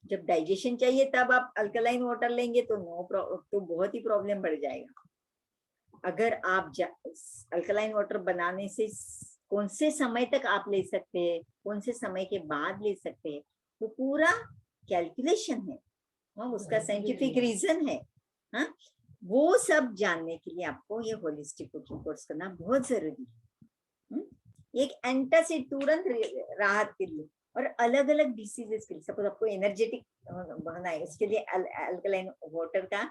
जब डाइजेशन चाहिए तब आप अल्कलाइन वाटर लेंगे तो तो बहुत ही प्रॉब्लम बढ़ जाएगा। अगर आप अल्कलाइन वाटर बनाने से कौन से समय तक आप ले सकते हैं, कौन से समय के बाद ले सकते हैं, तो पूरा कैलकुलेशन है, उसका साइंटिफिक रीजन है। हाँ, वो सब जानने के लिए आपको ये होलिस्टिक कुकिंग कोर्स करना बहुत जरूरी है। एक एंटासिड तुरंत राहत के लिए और अलग अलग डिसीजेस के लिए, सपोज आपको एनर्जेटिक बनना है, उसके लिए अल्कलाइन वाटर का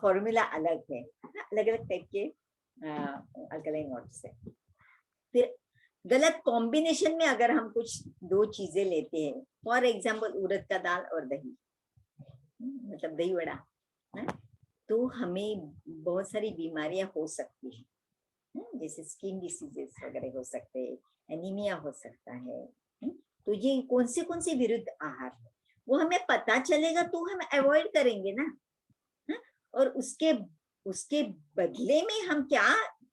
फॉर्मूला अलग है, अलग अलग टाइप के अल्कलाइन वाटर से। फिर गलत कॉम्बिनेशन में अगर हम कुछ दो चीजें लेते हैं, फॉर एग्जाम्पल उड़द का दाल और दही, मतलब दही वड़ा, तो हमें बहुत सारी बीमारियां हो सकती है, जैसे स्किन डिसीजेस वगैरह हो सकते हैं, एनीमिया हो सकता है। तो ये कौन से विरुद्ध आहार है, वो हमें पता चलेगा तो हम अवॉइड करेंगे ना। और उसके बदले में हम क्या,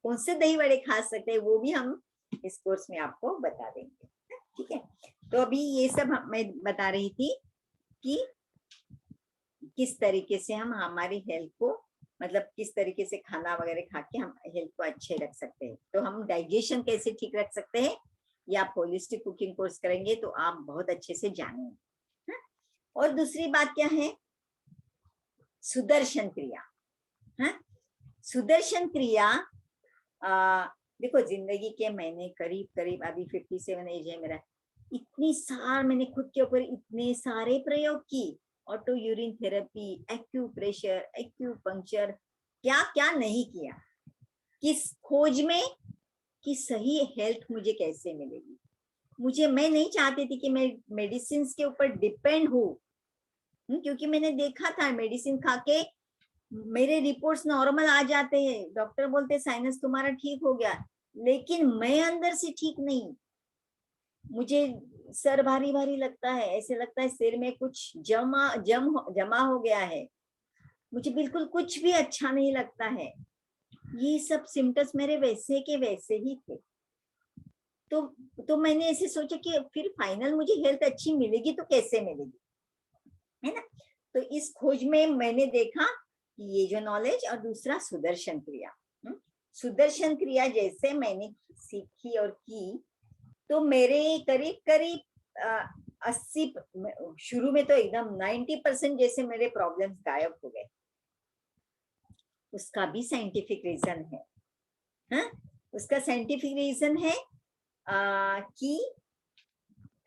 कौन से दही वड़े खा सकते हैं, वो भी हम इस कोर्स में आपको बता देंगे। ठीक है, तो अभी ये सब मैं बता रही थी कि किस तरीके से हम हमारी हेल्थ को, मतलब किस तरीके से खाना वगैरह खा के हम हेल्थ को अच्छे रख सकते हैं, तो हम डाइजेशन कैसे ठीक रख सकते हैं, ये आप होलिस्टिक कुकिंग कोर्स करेंगे तो आप बहुत अच्छे से जानेंगे। और दूसरी बात क्या है, सुदर्शन क्रिया। सुदर्शन क्रिया, देखो जिंदगी के मैंने करीब करीब अभी 57 एज है मेरा, इतनी सार मैंने खुद के ऊपर इतने सारे प्रयोग की, auto urine therapy, acupressure, acupuncture, क्या क्या नहीं किया, किस खोज में कि सही हेल्थ मुझे कैसे मिलेगी। मैं नहीं चाहती थी कि मैं मेडिसिन के ऊपर डिपेंड हूँ, क्योंकि मैंने देखा था मेडिसिन खा के मेरे रिपोर्ट्स नॉर्मल आ जाते हैं, डॉक्टर बोलते साइनस तुम्हारा ठीक हो गया, लेकिन मैं अंदर से ठीक नहीं, मुझे सर भारी भारी लगता है, ऐसे लगता है सिर में कुछ जमा हो गया है, मुझे बिल्कुल कुछ भी अच्छा नहीं लगता है। ये सब सिम्टम्स मेरे वैसे के वैसे ही थे। तो मैंने ऐसे सोचा कि फिर फाइनल मुझे हेल्थ अच्छी मिलेगी तो कैसे मिलेगी, है ना। तो इस खोज में मैंने देखा कि ये जो नॉलेज, और दूसरा सुदर्शन क्रिया, सुदर्शन क्रिया जैसे मैंने सीखी और की, तो मेरे करीब करीब 80, शुरू में तो एकदम 90% जैसे मेरे प्रॉब्लम्स गायब हो गए। उसका भी साइंटिफिक रीजन है। उसका साइंटिफिक रीजन है कि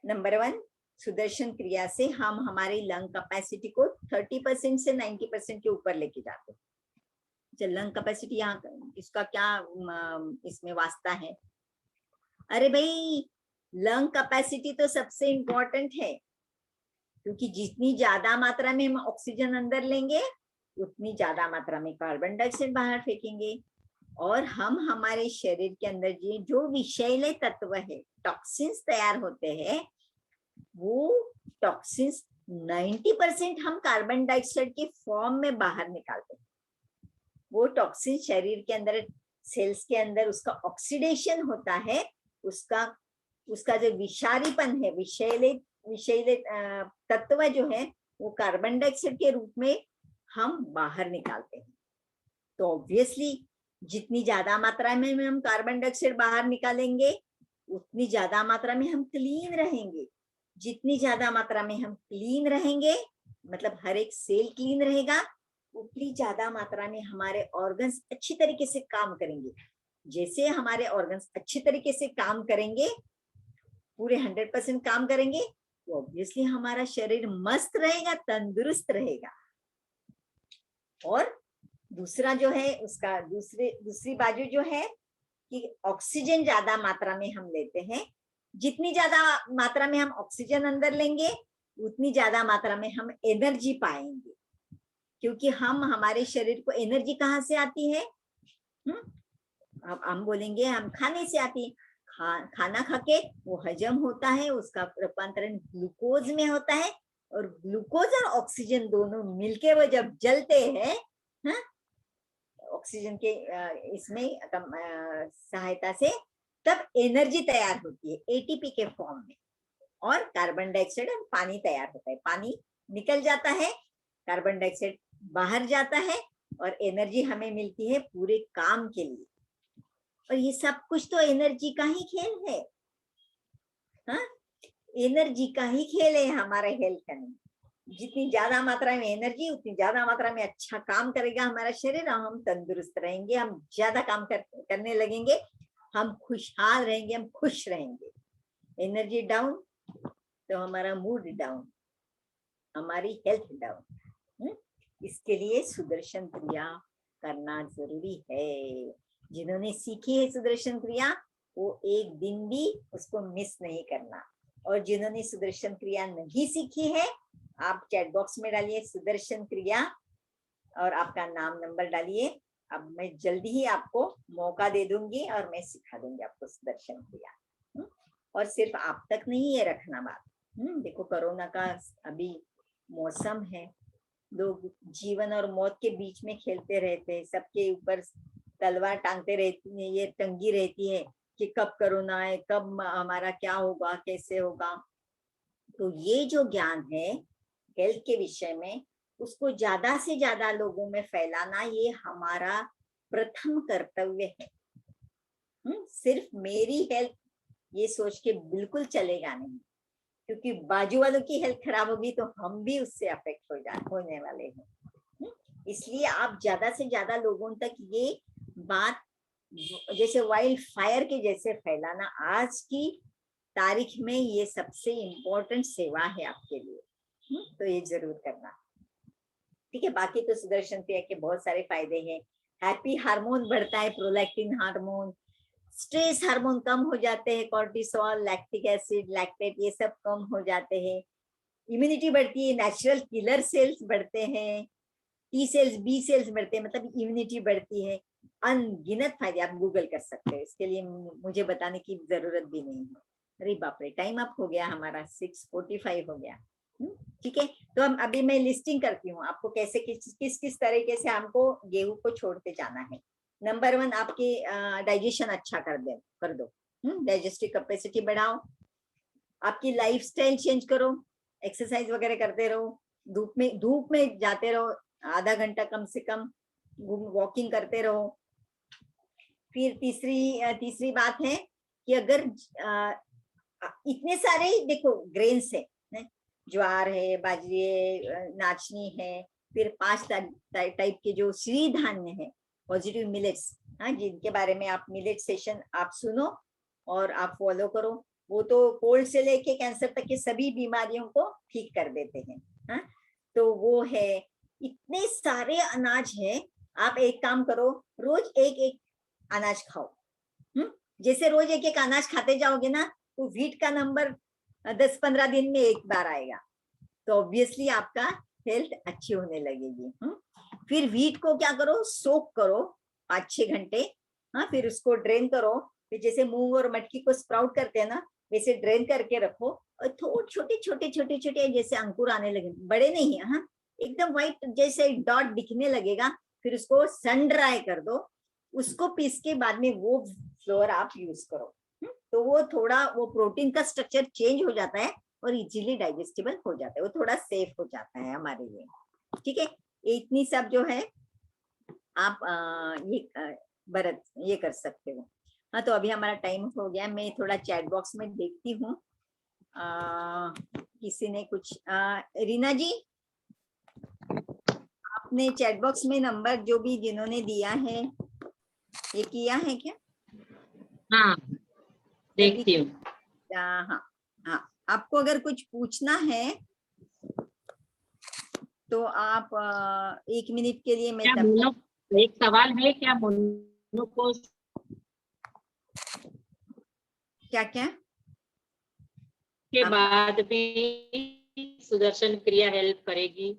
नंबर 1, सुदर्शन क्रिया से हम हमारी लंग कैपेसिटी को 30% से 90% के ऊपर लेके जाते हैं। लंग कैपेसिटी यहाँ इसका क्या इसमें वास्ता है, अरे भाई लंग कैपेसिटी तो सबसे इम्पोर्टेंट है, क्योंकि जितनी ज्यादा मात्रा में हम ऑक्सीजन अंदर लेंगे उतनी ज्यादा मात्रा में कार्बन डाइऑक्साइड बाहर फेंकेंगे, और हम हमारे शरीर के अंदर जो विषैले तत्व है, टॉक्सिन्स तैयार होते हैं, वो टॉक्सिन्स 90% हम कार्बन डाइऑक्साइड के फॉर्म में बाहर निकालते हैं। वो टॉक्सिन शरीर के अंदर, सेल्स के अंदर उसका ऑक्सीडेशन होता है, उसका जो विषारीपन है, विषैले तत्व जो है, वो कार्बन डाइऑक्साइड के रूप में हम बाहर निकालते हैं। तो ऑब्वियसली जितनी ज्यादा मात्रा में हम कार्बन डाइऑक्साइड बाहर निकालेंगे उतनी ज्यादा मात्रा में हम क्लीन रहेंगे। जितनी ज्यादा मात्रा में हम क्लीन रहेंगे, मतलब हर एक सेल क्लीन रहेगा, उतनी ज्यादा मात्रा में हमारे ऑर्गन्स अच्छी तरीके से काम करेंगे। जैसे हमारे ऑर्गन्स अच्छी तरीके से काम करेंगे, पूरे 100% काम करेंगे, तो ऑब्वियसली हमारा शरीर मस्त रहेगा, तंदुरुस्त रहेगा। और दूसरा जो है उसका दूसरी बाजू जो है कि ऑक्सीजन ज्यादा मात्रा में हम लेते हैं। जितनी ज्यादा मात्रा में हम ऑक्सीजन अंदर लेंगे उतनी ज्यादा मात्रा में हम एनर्जी पाएंगे, क्योंकि हमारे शरीर को एनर्जी कहाँ से आती है, हम बोलेंगे हम खाने से आती है। खाना खा के वो हजम होता है, उसका रूपांतरण ग्लूकोज में होता है, और ग्लूकोज और ऑक्सीजन दोनों मिलके वो जब जलते हैं, हाँ, ऑक्सीजन के इसमें सहायता से तब एनर्जी तैयार होती है एटीपी के फॉर्म में, और कार्बन डाइऑक्साइड और पानी तैयार होता है। पानी निकल जाता है, कार्बन डाइऑक्साइड बाहर जाता है, और एनर्जी हमें मिलती है पूरे काम के लिए। और ये सब कुछ तो एनर्जी का ही खेल है, हाँ, एनर्जी का ही खेल है हमारा हेल्थ का। नहीं, जितनी ज्यादा मात्रा में एनर्जी उतनी ज्यादा मात्रा में अच्छा काम करेगा हमारा शरीर, और हम तंदुरुस्त रहेंगे, हम ज्यादा काम करने लगेंगे, हम खुशहाल रहेंगे, हम खुश रहेंगे। एनर्जी डाउन तो हमारा मूड डाउन, हमारी हेल्थ डाउन। इसके लिए सुदर्शन क्रिया करना जरूरी है। जिन्होंने सीखी है सुदर्शन क्रिया, वो एक दिन भी उसको मिस नहीं करना। और जिन्होंने सुदर्शन क्रिया नहीं सीखी है, आप चैट बॉक्स में डालिए सुदर्शन क्रिया और आपका नाम नंबर डालिए। अब मैं जल्दी ही आपको मौका दे दूंगी और मैं सिखा दूंगी आपको सुदर्शन क्रिया। और सिर्फ आप तक नहीं है रखना बात। देखो कोरोना का अभी मौसम है, लोग जीवन और मौत के बीच में खेलते रहते हैं, सबके ऊपर तलवार टांगते रहती है, ये टंगी रहती है कि कब कोरोना है, कब हमारा क्या होगा, कैसे होगा। तो ये जो ज्ञान है हेल्थ के विषय में, उसको ज्यादा से ज्यादा लोगों में फैलाना ये हमारा प्रथम कर्तव्य है। सिर्फ मेरी हेल्थ ये सोच के बिल्कुल चलेगा नहीं, क्योंकि बाजू वालों की हेल्थ खराब होगी तो हम भी उससे अफेक्ट होने वाले हैं। इसलिए आप ज्यादा से ज्यादा लोगों तक ये बात जैसे वाइल्ड फायर के जैसे फैलाना, आज की तारीख में ये सबसे इम्पोर्टेंट सेवा है आपके लिए। तो ये जरूर करना, ठीक है। बाकी तो सुदर्शन क्रिया के बहुत सारे फायदे हैं। हैप्पी हार्मोन बढ़ता है, प्रोलैक्टिन हार्मोन, स्ट्रेस हार्मोन कम हो जाते हैं, कॉर्टिसोल, लैक्टिक एसिड, लैक्टेट ये सब कम हो जाते हैं। इम्यूनिटी बढ़ती है, नेचुरल किलर सेल्स बढ़ते हैं, टी सेल्स, बी सेल्स बढ़ते हैं, मतलब इम्यूनिटी बढ़ती है। अनगिनत फायदे, आप गूगल कर सकते हो, इसके लिए मुझे बताने की जरूरत भी नहीं है। अरे बाप रे, टाइम अप हो गया हमारा, 6:45 हो गया। ठीक है, तो हम अभी मैं लिस्टिंग करती हूँ आपको कैसे किस किस तरीके से हमको गेहूं को छोड़ते जाना है। नंबर 1, आपकी डाइजेशन अच्छा कर दो, डाइजेस्टिव कैपेसिटी बढ़ाओ, आपकी लाइफस्टाइल चेंज करो, एक्सरसाइज वगैरह करते रहो, धूप में जाते रहो, आधा घंटा कम से कम वॉकिंग करते रहो। फिर तीसरी बात है कि अगर इतने सारे देखो ग्रेन्स है, ज्वार है, बाजरी है, नाचनी है, फिर 5 टाइप के जो श्री धान्य है, पॉजिटिव मिलेट्स, जिनके बारे में आप मिलेट सेशन आप सुनो और आप फॉलो करो। वो तो कोल्ड से लेके कैंसर तक के सभी बीमारियों को ठीक कर देते हैं। तो वो है, इतने सारे अनाज है। आप एक काम करो, रोज एक एक अनाज खाओ। जैसे रोज एक एक अनाज खाते जाओगे ना, तो वीट का नंबर 10-15 दिन में एक बार आएगा, तो ऑब्वियसली आपका हेल्थ अच्छी होने लगेगी। फिर वीट को क्या करो, सोक करो 5-6 घंटे, फिर उसको ड्रेन करो। फिर जैसे मूंग और मटकी को स्प्राउट करते हैं ना, वैसे ड्रेन करके रखो, और थोड़े छोटे जैसे अंकुर आने लगे, बड़े नहीं है, एकदम व्हाइट जैसे डॉट दिखने लगेगा। फिर उसको सन ड्राई कर दो, उसको पीस के बाद में वो फ्लोर आप यूज करो। तो वो थोड़ा वो प्रोटीन का स्ट्रक्चर चेंज हो जाता है और इजीली डाइजेस्टिबल हो जाता है, वो थोड़ा सेफ हो जाता है हमारे लिए। ठीक है, इतनी सब जो है आप ये कर सकते हो। तो अभी हमारा टाइम हो गया, मैं थोड़ा चैट बॉक्स में देखती हूँ किसी ने कुछ रीना जी, आपने चैट बॉक्स में नंबर जो भी जिन्होंने दिया है ये किया है क्या? हाँ, देखती हूँ। हाँ, आपको अगर कुछ पूछना है तो आप 1 मिनट के लिए मैं एक सवाल है, क्या मोनोपोज क्या के बाद भी सुदर्शन क्रिया हेल्प करेगी?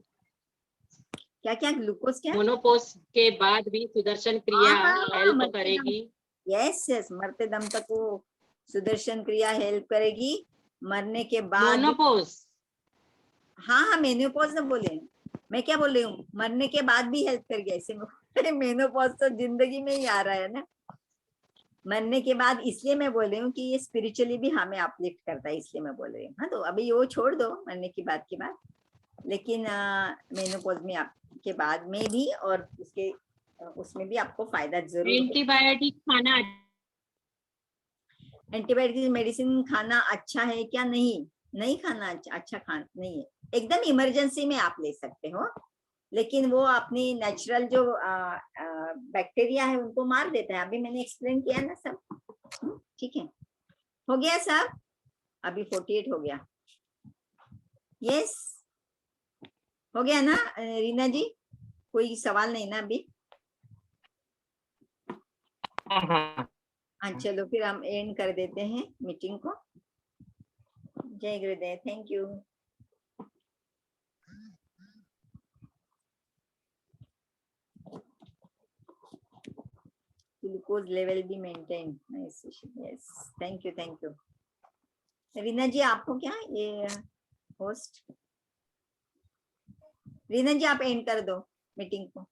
क्या ग्लूकोज क्या? मोनोपोज के बाद भी सुदर्शन क्रिया हेल्प करेगी? यस, मरते दम तक वो सुदर्शन क्रिया हेल्प करेगी मरने के बाद। मोनोपोज। हाँ, मेनोपॉज ना बोले, मैं क्या बोल रही हूँ, मरने के बाद भी हेल्प करेगी ऐसे में। मेनोपॉज तो जिंदगी में ही आ रहा है ना, मरने के बाद, इसलिए मैं बोल रही हूँ कि ये स्पिरिचुअली भी हमें अपलिफ्ट करता है, इसलिए मैं बोल रही हूँ। हाँ, तो अभी वो छोड़ दो मरने की बात की बात, लेकिन मेनोपॉज में आपके बाद में भी और उसके उसमें भी आपको फायदा जरूर होगा। एंटीबायोटिक खाना एंटीबायोटिक मेडिसिन खाना अच्छा है क्या? नहीं, नहीं खाना अच्छा खाना नहीं है, एकदम इमरजेंसी में आप ले सकते हो, लेकिन वो अपनी नेचुरल जो बैक्टीरिया है उनको मार देता है। अभी मैंने एक्सप्लेन किया ना सब, ठीक है, हो गया सब, अभी 48 हो गया। यस, हो गया ना रीना जी, कोई सवाल नहीं ना अभी? हाँ, चलो फिर हम एंड कर देते हैं मीटिंग को। जय गुरुदेव, थैंक यू। ग्लूकोज लेवल भी maintain, yes, thank you. Reena ji आपको क्या ये होस्ट, रीना जी आप एंड कर दो मीटिंग को।